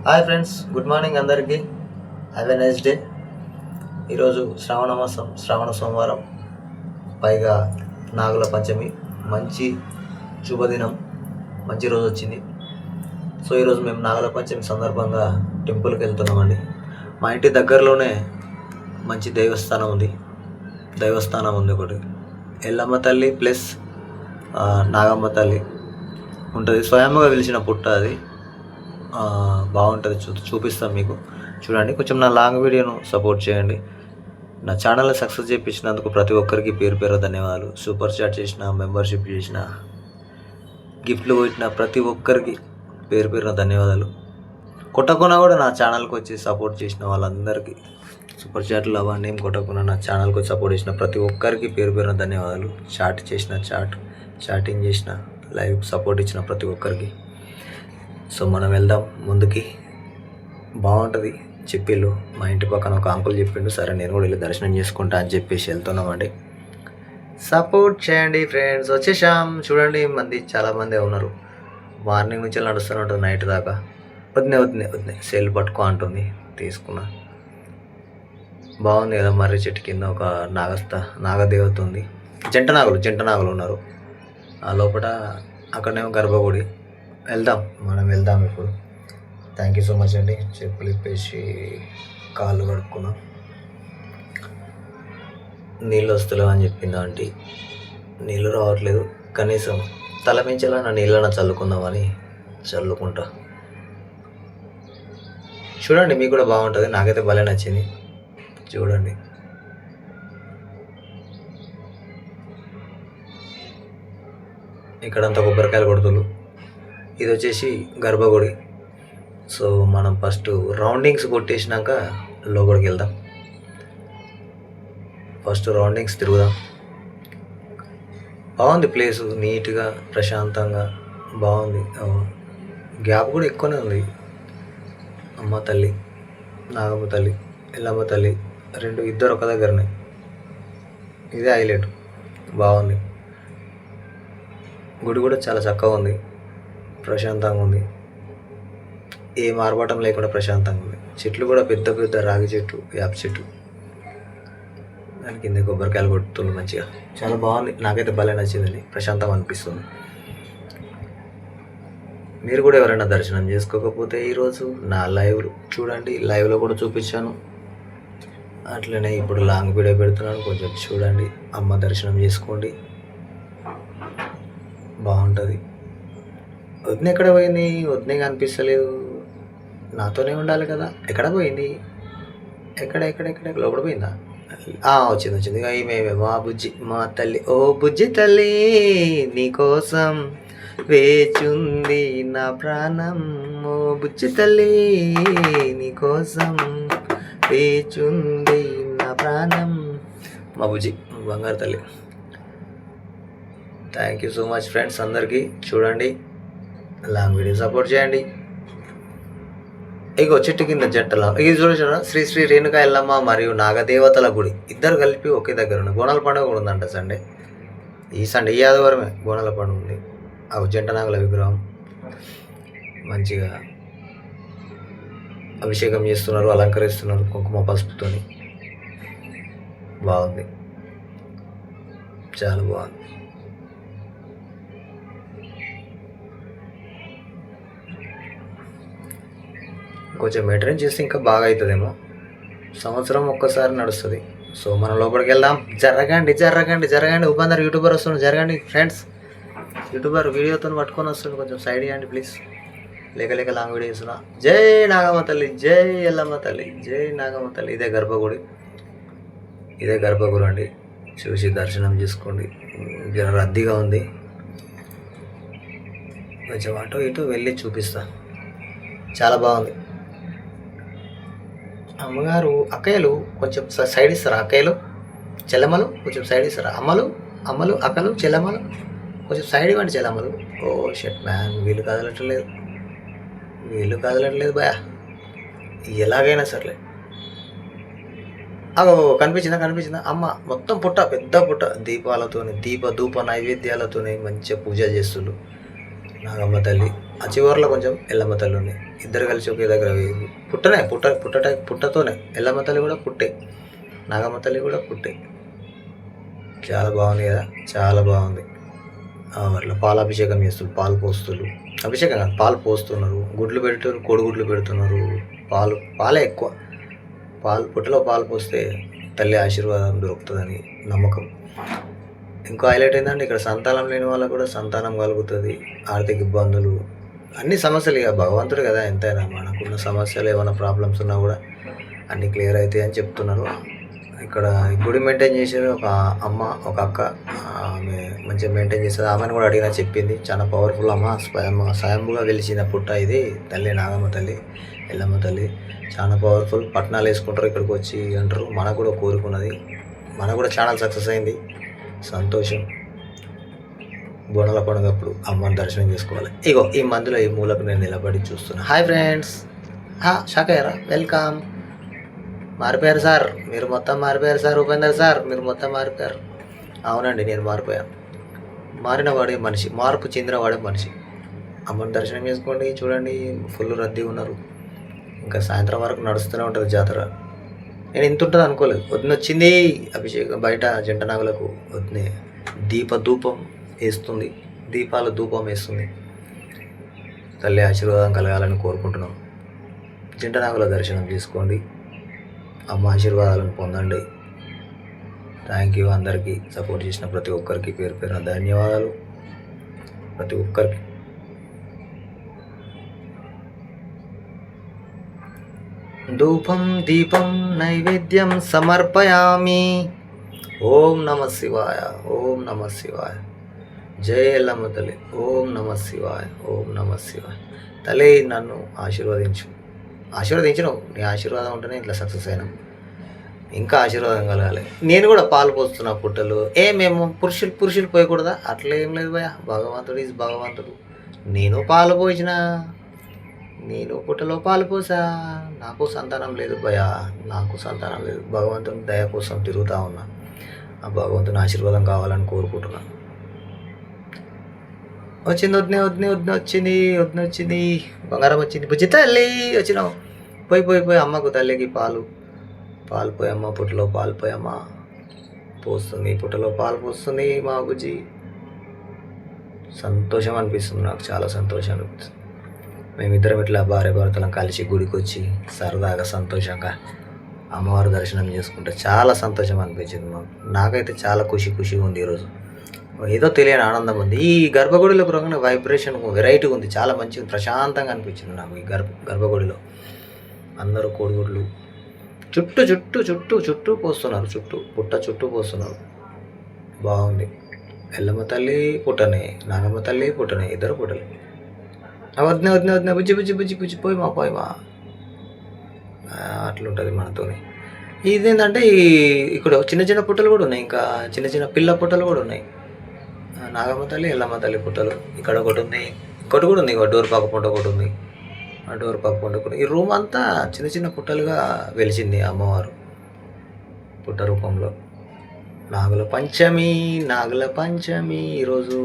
Hi friends, good morning అందరికీ. Have a nice day. ఈరోజు శ్రావణ మాసం, శ్రావణ సోమవారం, పైగా నాగుల పంచమి. మంచి శుభదినం, మంచి రోజు వచ్చింది. సో ఈరోజు మేము నాగుల పంచమి సందర్భంగా టెంపుల్కి వెళ్తున్నామండి. మా ఇంటి దగ్గరలోనే మంచి దైవస్థానం ఉంది ఒకటి. ఎల్లమ్మ తల్లి ప్లస్ నాగమ్మ తల్లి ఉంటుంది. స్వయంగా పిలిచిన పుట్ట అది. బాగుంటుంది, చూపిస్తాం మీకు. చూడండి, కొంచెం నా లాంగ్ వీడియోను సపోర్ట్ చేయండి. నా ఛానల్ని సక్సెస్ చేయించినందుకు ప్రతి ఒక్కరికి పేరు పేరు ధన్యవాదాలు. సూపర్ చాట్ చేసిన, మెంబర్షిప్ చేసిన, గిఫ్ట్లు కొట్టిన ప్రతి ఒక్కరికి పేరు పేరున ధన్యవాదాలు. కొట్టకుండా కూడా నా ఛానల్కి వచ్చి సపోర్ట్ చేసిన వాళ్ళందరికీ, సూపర్ చాట్లు అవన్నీ ఏం కొట్టకుండా నా ఛానల్కి వచ్చి సపోర్ట్ చేసిన ప్రతి ఒక్కరికి పేరు పేరున ధన్యవాదాలు. చాటింగ్ చేసిన, లైవ్ సపోర్ట్ ఇచ్చిన ప్రతి ఒక్కరికి. సో మనం వెళ్దాం ముందుకి. బాగుంటుంది చెప్పిళ్ళు. మా ఇంటి పక్కన ఒక అంకుల్ చెప్పిండు, సరే నేను కూడా వెళ్ళి దర్శనం చేసుకుంటా అని చెప్పేసి వెళ్తున్నామండి. సపోర్ట్ చేయండి ఫ్రెండ్స్. వచ్చేసాం. చూడండి, చాలామంది ఉన్నారు. మార్నింగ్ నుంచి నడుస్తూనే ఉంటుంది నైట్ దాకా. వద్దునే సెల్ పట్టుకో అంటుంది, తీసుకున్నా. బాగుంది కదా, మర్రి చెట్టు కింద ఒక నాగదేవత ఉంది. జంట నాగులు ఉన్నారు ఆ లోపల. అక్కడనేమో గర్భగుడి. మనం వెళ్దాం ఇప్పుడు. థ్యాంక్ యూ సో మచ్ అండి. చెప్పులు ఇప్పేసి కాళ్ళు కడుక్కున్నాం. నీళ్ళు వస్తలేవు అని చెప్పింది ఆంటీ. నీళ్ళు రావట్లేదు. కనీసం తల మించేలా నా నీళ్ళన చల్లుకుందామని చల్లుకుంటా. చూడండి, మీకు కూడా బాగుంటుంది. నాకైతే భలే నచ్చింది. చూడండి, ఇక్కడంతా కొబ్బరికాయలు కొడుతులు. ఇది వచ్చేసి గర్భగుడి. సో మనం ఫస్ట్ రౌండింగ్స్ కొట్టేసినాక లోపలికి వెళ్దాం. ఫస్ట్ రౌండింగ్స్ తిరుగుదాం. బాగుంది ప్లేసు, నీట్గా ప్రశాంతంగా బాగుంది. గ్యాప్ కూడా ఎక్కువనే ఉంది. అమ్మ తల్లి, నాగమ్మ తల్లి, ఎల్లమ్మ తల్లి ఇద్దరు ఒక దగ్గరనే. ఇదే హైలైట్. బాగుంది. గుడి కూడా చాలా చక్కగా ఉంది, ప్రశాంతంగా ఉంది. ఏ మార్పటం లేకుండా ప్రశాంతంగా ఉంది. చెట్లు కూడా పెద్ద పెద్ద రాగి చెట్టు, వేప చెట్టు. దాని కింద కొబ్బరికాయలు కొడుతుంది మంచిగా. చాలా బాగుంది. నాకైతే భలే నచ్చిందండి. ప్రశాంతంగా అనిపిస్తుంది. మీరు కూడా ఎవరైనా దర్శనం చేసుకోకపోతే ఈరోజు నా లైవ్ చూడండి. లైవ్లో కూడా చూపించాను. అట్లనే ఇప్పుడు లాంగ్ వీడియో పెడుతున్నాను, కొంచెం చూడండి. అమ్మ దర్శనం చేసుకోండి, బాగుంటుంది. వదిన ఎక్కడ పోయింది? వదినే కనిపిస్తలేదు. నాతోనే ఉండాలి కదా. ఎక్కడ పోయింది? ఎక్కడ లోపల పోయిందా? వచ్చింది. మేమే మా బుజ్జి, మా తల్లి. ఓ బుజ్జి తల్లి, నీకోసం వేచుంది నా ప్రాణం. ఓ బుజ్జి తల్లి, నీకోసం వేచుంది నా ప్రాణం. మా బుజ్జి, బంగారు తల్లి. Thank you so much friends అందరికీ. చూడండి, లాంగ్ వీడియో సపోర్ట్ చేయండి. ఇగో చెట్టు కింద జంటలా ఇది చూడండి. శ్రీ రేణుకా ఎల్లమ్మ మరియు నాగదేవతల గుడి ఇద్దరు కలిపి ఒకే దగ్గర ఉన్నాయి. బోనాల పండుగ కూడా ఉందంట సండే. ఈ ఆదివారమే బోనాల పండుగ ఉంది. జంట నాగుల విగ్రహం మంచిగా అభిషేకం చేస్తున్నారు, అలంకరిస్తున్నారు కుంకుమ పసుపుతోని. బాగుంది, చాలా బాగుంది. కొంచెం మెయింటైన్ చేస్తే ఇంకా బాగా అవుతుందేమో. సంవత్సరం ఒక్కసారి నడుస్తుంది. సో మనం లోపలికి వెళ్దాం. జరగండి. ఉపందరు యూట్యూబర్ వస్తుంది, జరగండి ఫ్రెండ్స్. యూట్యూబర్ వీడియోతో పట్టుకొని వస్తుంది, కొంచెం సైడ్ ఇవ్వండి ప్లీజ్. లేక లాంగ్ వీడియో చేస్తున్నా. జై నాగమ్మ తల్లి, జై ఎల్లమ్మ తల్లి, జై నాగమ్మ తల్లి. ఇదే గర్భగుడి అండి. చూసి దర్శనం చేసుకోండి. జర రద్దీగా ఉంది. కొంచెం అటు ఇటు వెళ్ళి చూపిస్తా. చాలా బాగుంది. అమ్మగారు, అక్కయ్యలు కొంచెం సైడ్ ఇస్తారా? అక్కయ్యలు, చెల్లమ్మలు కొంచెం సైడ్ ఇస్తారా? అమ్మలు, అక్కలు, చెల్లమ్మలు కొంచెం సైడ్ ఇవ్వండి. చెల్లమ్మలు, ఓ షట్ మ్యాన్, వీళ్ళు కదలట్లేదు భయ. ఎలాగైనా సర్లే. అగో కనిపించిందా? అమ్మ మొత్తం పెద్ద పుట్ట దీపాలతోని, ధూప నైవేద్యాలతోని మంచిగా పూజ చేస్తున్నారు. నాగమ్మ తల్లి ఆ చివరిలో కొంచెం ఎల్లమ్మ తల్లి ఉంది. ఇద్దరు కలిసి ఒకే దగ్గర పుట్టతోనే ఎల్లమ్మ తల్లి కూడా పుట్టే, నాగమ్మ తల్లి కూడా పుట్టే. చాలా బాగుంది కదా, చాలా బాగుంది. అట్లా పాలాభిషేకం చేస్తున్నారు, పాలు పోస్తున్నారు. అభిషేకం కాదు, పాలు పోస్తున్నారు. గుడ్లు పెడుతున్నారు, కోడిగుడ్లు పెడుతున్నారు. పాలే ఎక్కువ. పుట్టలో పాలు పోస్తే తల్లి ఆశీర్వాదం దొరుకుతుందని నమ్మకం. ఇంకో హైలైట్ ఏంటంటే ఇక్కడ సంతానం లేని వాళ్ళకు కూడా సంతానం కలుగుతుంది. ఆర్థిక ఇబ్బందులు, అన్ని సమస్యలు, ఇక భగవంతుడు కదా ఎంతైనా. మనకున్న సమస్యలు ఏమైనా ప్రాబ్లమ్స్ ఉన్నా కూడా అన్నీ క్లియర్ అవుతాయి అని చెప్తున్నారు. ఇక్కడ గుడి మెయింటైన్ చేసేది ఒక అమ్మ, ఒక అక్క. ఆమె మంచిగా మెయింటైన్ చేస్తుంది. ఆమెను కూడా అడిగినా చెప్పింది, చాలా పవర్ఫుల్ అమ్మ, స్వయంగా వెలిసిన పుట్ట ఇది, తల్లి నాగమ్మ తల్లి, ఎల్లమ్మ తల్లి చాలా పవర్ఫుల్. పట్టణాలు వేసుకుంటారు, ఇక్కడికి వచ్చి అంటారు. మనకు కూడా కోరుకున్నది, మనకు కూడా ఛానల్ సక్సెస్ అయింది. సంతోషం. బోనాల పండుగప్పుడు అమ్మని దర్శనం చేసుకోవాలి. ఇగో ఈ మందులో ఈ మూలకు నేను నిలబడి చూస్తున్నా. హాయ్ ఫ్రెండ్స్, షాక్ అయ్యారా? వెల్కమ్. మారిపోయారు సార్, మీరు మొత్తం మారిపోయారు సార్. ఉపేందర్ సార్, మీరు మొత్తం మారిపోయారు. అవునండి, నేను మారిపోయాను. మారినవాడే మనిషి, మార్పు చెందినవాడే మనిషి. అమ్మని దర్శనం చేసుకోండి. చూడండి, ఫుల్ రద్దీ ఉన్నారు. ఇంకా సాయంత్రం వరకు నడుస్తూనే ఉంటుంది జాతర. నేను ఇంత ఉంటుంది అనుకోలేదు. వదినొచ్చింది అభిషేకం బయట జంట నాగులకు. వదినే ధూపం వేస్తుంది, దీపాల ధూపం వేస్తుంది. తల్లి ఆశీర్వాదం కలగాలని కోరుకుంటున్నాం. జంట నాగుల దర్శనం చేసుకోండి, అమ్మ ఆశీర్వాదాలను పొందండి. థ్యాంక్ యూ అందరికీ, సపోర్ట్ చేసిన ప్రతి ఒక్కరికి పేరు పేరున ధన్యవాదాలు. ప్రతి ఒక్కరికి ధూపం దీపం నైవేద్యం సమర్పయామి. ఓం నమ శివాయ, ఓం నమ శివాయ. జయ ఎల్లమ్మ తల్లి. ఓం నమ శివాయ, ఓం నమ శివాయ. తల్లి నన్ను ఆశీర్వదించను. నీ ఆశీర్వాదం ఉంటేనే ఇట్లా సక్సెస్ అయినా. ఇంకా ఆశీర్వాదం కలగాలి. నేను కూడా పాలు పోస్తున్నా పుట్టలు. మేము పురుషులు పోయకూడదా? అట్లా ఏం లేదు భయ. భగవంతుడు ఈజ్ భగవంతుడు. నేను పాలు పోసిన, నేను పుట్టలో పాలు పోసా. నాకు సంతానం లేదు భయ, నాకు సంతానం లేదు. భగవంతుని దయ కోసం తిరుగుతూ ఉన్నా. ఆ భగవంతుని ఆశీర్వాదం కావాలని కోరుకుంటున్నా. వచ్చింది బంగారం వచ్చింది. బుజ్జి తల్లి వచ్చినావు. పోయి అమ్మకు తల్లికి పాలు పోయమ్మ, పుట్టలో పాలు పోయమ్మ. పోస్తుంది, పుట్టలో పాలు పోస్తుంది మా బుజ్జి. సంతోషం అనిపిస్తుంది నాకు, చాలా సంతోషం అనిపిస్తుంది. మేమిద్దరం ఇట్లా భార్య భర్తలం కలిసి గుడికి వచ్చి సరదాగా సంతోషంగా అమ్మవారి దర్శనం చేసుకుంటే చాలా సంతోషం అనిపించింది మాకు. నాకైతే చాలా ఖుషిగా ఉంది ఈరోజు. ఏదో తెలియని ఆనందం ఉంది. ఈ గర్భగుడిలోకి రాగానే వైబ్రేషన్ వెరైటీగా ఉంది, చాలా మంచిగా ప్రశాంతంగా అనిపించింది నాకు. ఈ గర్భగుడిలో అందరూ కోడిగుడ్లు చుట్టూ పోస్తున్నారు. పుట్ట చుట్టూ పోస్తున్నారు. బాగుంది. ఎల్లమ్మ తల్లి పుట్టనే, నాగమ్మ తల్లి పుట్టనే, ఇద్దరు పుట్టలే. వద్దే బుజ్జి పోయిమా అట్లుంటుంది మనతోని. ఇదేంటంటే ఇక్కడ చిన్న పుట్టలు కూడా ఉన్నాయి, ఇంకా చిన్న పిల్ల పుట్టలు కూడా ఉన్నాయి. నాగమ్మ తల్లి, ఎల్లమ్మ తల్లి పుట్టలు ఇక్కడ ఒకటి ఉంది, ఇంకోటి కూడా ఉంది. డోర్ పాక పుట్ట ఒకటి ఉంది. ఆ డోర్ పాక పుట్ట కూడా. ఈ రూమ్ అంతా చిన్న పుట్టలుగా వెలిసింది అమ్మవారు పుట్ట రూపంలో. నాగుల పంచమి ఈరోజు.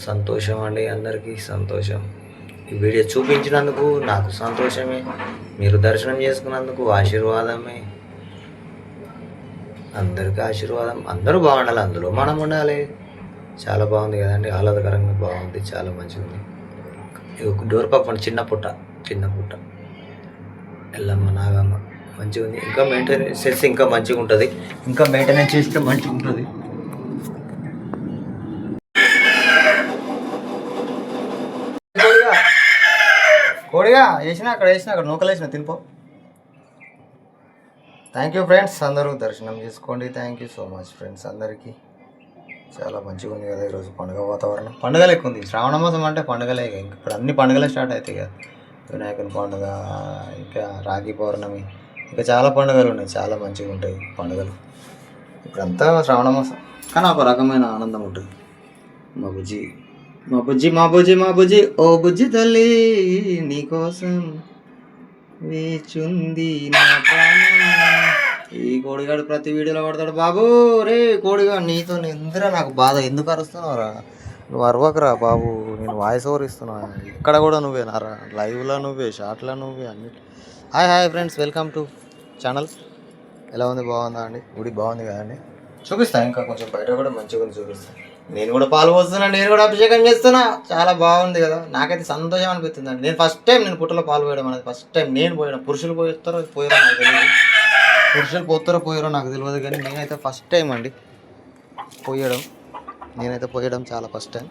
సంతోషం అండి, అందరికీ సంతోషం. ఈ వీడియో చూపించినందుకు నాకు సంతోషమే. మీరు దర్శనం చేసుకున్నందుకు ఆశీర్వాదమే. అందరికీ ఆశీర్వాదం. అందరూ బాగుండాలి, అందులో మనం ఉండాలి. చాలా బాగుంది కదండి, ఆహ్లాదకరంగా బాగుంది, చాలా మంచిగా ఉంది. డోర్ పక్కన చిన్న పుట్ట ఎల్లమ్మ, నాగమ్మ మంచిగా ఉంది. ఇంకా మెయింటెనెన్స్ చేస్తే ఇంకా మంచిగా ఉంటుంది. కోడిగా వేసిన అక్కడ నూకలు వేసిన తినిపో. థ్యాంక్ యూ ఫ్రెండ్స్, అందరూ దర్శనం చేసుకోండి. Thank you so much friends అందరికీ. చాలా మంచిగా ఉంది కదా ఈరోజు పండుగ వాతావరణం. పండుగ లెక్క ఉంది. శ్రావణ మాసం అంటే పండుగలే. ఇప్పుడు అన్ని పండుగలే స్టార్ట్ అవుతాయి కదా. వినాయకుని పండుగ, ఇంకా రాఖీ పౌర్ణమి, ఇంకా చాలా పండుగలు ఉన్నాయి. చాలా మంచిగా ఉంటాయి పండుగలు. ఇప్పుడంతా శ్రావణ మాసం, కానీ ఒక రకమైన ఆనందం ఉంటుంది. మా బుజ్జి ఓ బుజ్జి తల్లి నీకోసం వేచుంది నా ప్రాణం. ఈ కోడిగాడు ప్రతి వీడియోలో పడతాడు. బాబు రే కోడిగా, నీతో ఎందుకురా నాకు బాధ, ఎందుకు అరుస్తున్నావురా? నువ్వు అరవకరా బాబు, నేను వాయిస్ ఓవర్ ఇస్తున్నా. ఇక్కడ కూడా నువ్వే నారా, లైవ్లో నువ్వే, షార్ట్లో నువ్వే, అన్ని. Hi hi friends, welcome to channel. ఎలా ఉంది, బాగుందా అండి? గుడి బాగుంది కదండి. చూపిస్తా, ఇంకా కొంచెం బయట కూడా మంచిగా ఉంది, చూపిస్తా. నేను కూడా పాలు పోస్తున్నా, నేను కూడా అభిషేకం చేస్తున్నా. చాలా బాగుంది కదా, నాకైతే సంతోషం అనిపిస్తుంది అండి. నేను ఫస్ట్ టైం నేను పుట్టలో పాలు పోయడం అనేది ఫస్ట్ టైం నేను పోయడం. పురుషులు పోతారో పోయారో నాకు తెలియదు, పురుషులు పోతారో పోయారో నాకు తెలియదు, కానీ నేనైతే ఫస్ట్ టైం అండి పోయడం. నేనైతే పోయడం చాలా ఫస్ట్ టైం.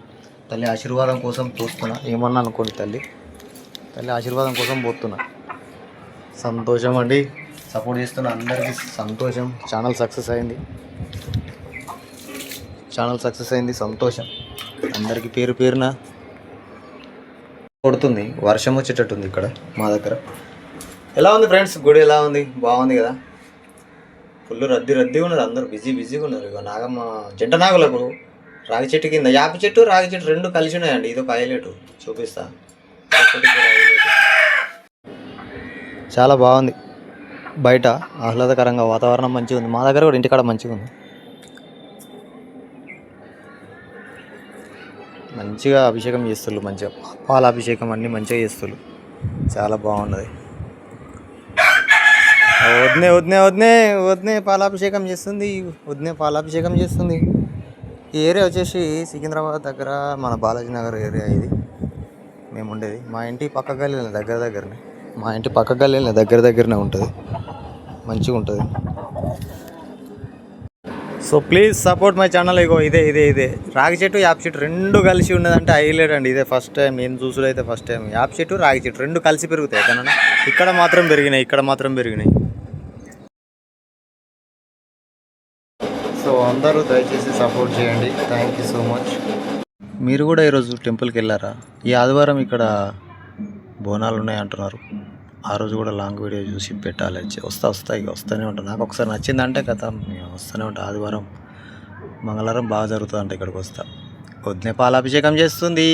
తల్లి ఆశీర్వాదం కోసం పోతున్నా, ఏమన్నా అనుకోండి. తల్లి ఆశీర్వాదం కోసం పోతున్నా. సంతోషం అండి, సపోర్ట్ చేస్తున్న అందరికీ సంతోషం. ఛానల్ సక్సెస్ అయింది, సంతోషం. అందరికీ పేరు పేరున కొడుతుంది. వర్షం వచ్చేటట్టుంది ఇక్కడ మా దగ్గర. ఎలా ఉంది ఫ్రెండ్స్, గుడి ఎలా ఉంది? బాగుంది కదా. ఫుల్ రద్దీగా ఉన్నారు, అందరూ బిజీగా ఉన్నారు. ఇక నాగమ్మ జంట నాగులకు రాగి చెట్టు కింద, యాప చెట్టు రాగి చెట్టు రెండు కలిసి ఉన్నాయండి. ఇది ఒక హైలైట్, చూపిస్తా. చాలా బాగుంది, బయట ఆహ్లాదకరంగా వాతావరణం మంచిగా ఉంది. మా దగ్గర కూడా ఇంటికాడ మంచిగా ఉంది. మంచిగా అభిషేకం చేస్తున్నారు, మంచిగా పాలాభిషేకం అన్నీ మంచిగా చేస్తున్నారు. చాలా బాగున్నది. వద్నే పాలాభిషేకం చేస్తుంది. ఈ ఏరియా వచ్చేసి సికింద్రాబాద్ దగ్గర మన బాలాజీ నగర్ ఏరియా ఇది మేము ఉండేది. మా ఇంటి పక్క గల్లీలో దగ్గరనే ఉంటుంది, మంచిగా ఉంటుంది. So please support my channel. ఇగో ఇదే రాగి చెట్టు యాప చెట్టు రెండు కలిసి ఉన్నదంటే హైలైట్ అండి. ఇదే ఫస్ట్ టైం నేను చూసుడు, అయితే ఫస్ట్ టైం. యాప చెట్టు రాగి చెట్టు రెండు కలిసి పెరుగుతాయి కన్నా, ఇక్కడ మాత్రం పెరిగినాయి. సో అందరూ దయచేసి సపోర్ట్ చేయండి. Thank you so much. మీరు కూడా ఈరోజు టెంపుల్కి వెళ్ళారా? ఈ ఆదివారం ఇక్కడ బోనాలు ఉన్నాయి అంటున్నారు. ఆ రోజు కూడా లాంగ్ వీడియో చూసి పెట్టాలి. వస్తూనే ఉంటాను. నాకు ఒకసారి నచ్చిందంటే కథ వస్తూనే ఉంటాను. ఆదివారం మంగళవారం బాగా జరుగుతుంది అంటే ఇక్కడికి వస్తా. వద్నే పాలాభిషేకం చేస్తుంది.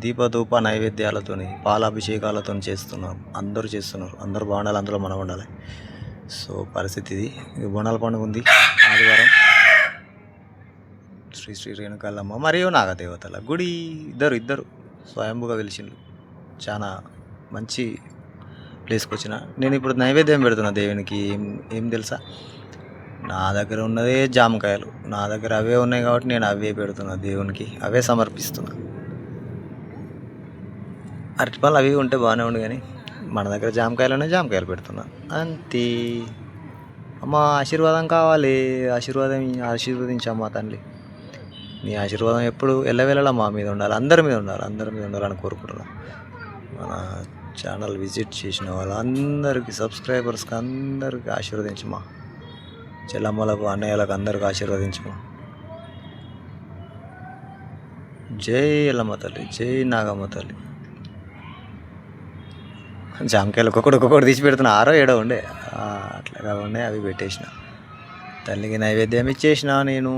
దీపధూప నైవేద్యాలతో పాలాభిషేకాలతో అందరూ చేస్తున్నారు. అందరూ బాగుండాలి, అందులో మనం ఉండాలి. సో పరిస్థితి ఇది. బోనాల పండుగ ఉంది ఆదివారం. శ్రీ రేణుకాలమ్మ మరియు నాగదేవతల గుడి ఇద్దరు స్వయంభుగా వెలిసిండ్రు. చాలా మంచి ప్లేస్కి వచ్చిన. నేను ఇప్పుడు నైవేద్యం పెడుతున్నా దేవునికి. ఏం తెలుసా, నా దగ్గర ఉన్నదే జామకాయలు. నా దగ్గర అవే ఉన్నాయి కాబట్టి నేను అవే పెడుతున్నా దేవునికి, అవే సమర్పిస్తున్నా. అరటిపళ్ళు అవి ఉంటే బాగానే ఉండు, కానీ మన దగ్గర జామకాయలు పెడుతున్నా అంతే. అమ్మ ఆశీర్వాదం కావాలి, ఆశీర్వదించమ్మా తల్లి. నీ ఆశీర్వాదం ఎప్పుడు ఎల్లవేళలా మా మీద ఉండాలి, అందరి మీద ఉండాలని కోరుకుంటున్నా. మన ఛానల్ విజిట్ చేసిన వాళ్ళందరికీ, సబ్స్క్రైబర్స్కి అందరికీ ఆశీర్వదించమా. చెల్లమ్మలకు, అన్నయ్యలకు అందరికీ ఆశీర్వదించమా. జై ఎల్లమ్మ తల్లి, జై నాగమ్మ తల్లి. జామకాయలు ఒక్కొక్కటి తీసి పెడుతున్నా. 6 7 ఉండే, అట్లాగా ఉన్నాయి. అవి పెట్టేసిన. తల్లికి నైవేద్యం ఇచ్చేసిన. నేను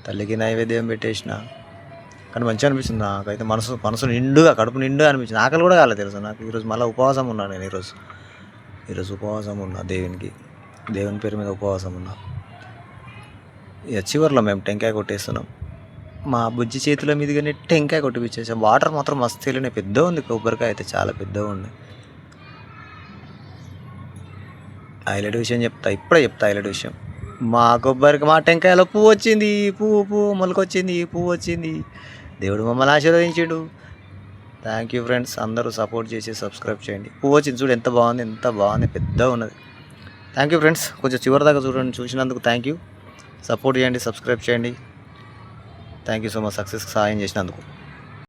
తల్లికి నైవేద్యం పెట్టేసిన. కానీ మంచిగా అనిపిస్తుంది నాకైతే. మనసు నిండుగా, కడుపు నిండుగా అనిపించింది. ఆకలి కూడా కాలేదు తెలుసు నాకు. ఈరోజు మళ్ళీ ఉపవాసం ఉన్నా నేను. ఈరోజు ఉపవాసం ఉన్నా దేవుని పేరు మీద ఉపవాసం ఉన్నా. ఇక చివరిలో మేము టెంకాయ కొట్టేస్తున్నాం. మా బుజ్జి చేతుల మీదుగానే టెంకాయ కొట్టిపించేసాం. వాటర్ మాత్రం మస్తు వెళ్ళినాయి. పెద్ద ఉంది కొబ్బరికాయ అయితే, చాలా పెద్దగా ఉంది. హైలైట్ విషయం ఇప్పుడే చెప్తా హైలైట్ విషయం. మా టెంకాయలో పువ్వు వచ్చింది. పువ్వు మొలకొచ్చింది, పువ్వు వచ్చింది. దేవుడు మమ్మల్ని ఆశీర్వదించాడు. Thank you friends. అందరూ సపోర్ట్ చేసి సబ్స్క్రైబ్ చేయండి. పువ్వు వచ్చింది చూడు, ఎంత బాగుంది, పెద్దగా ఉన్నది. Thank you friends. కొంచెం చివరి దాకా చూసినందుకు థ్యాంక్ యూ. సపోర్ట్ చేయండి, సబ్స్క్రైబ్ చేయండి. Thank you so much. సక్సెస్కి సహాయం చేసినందుకు.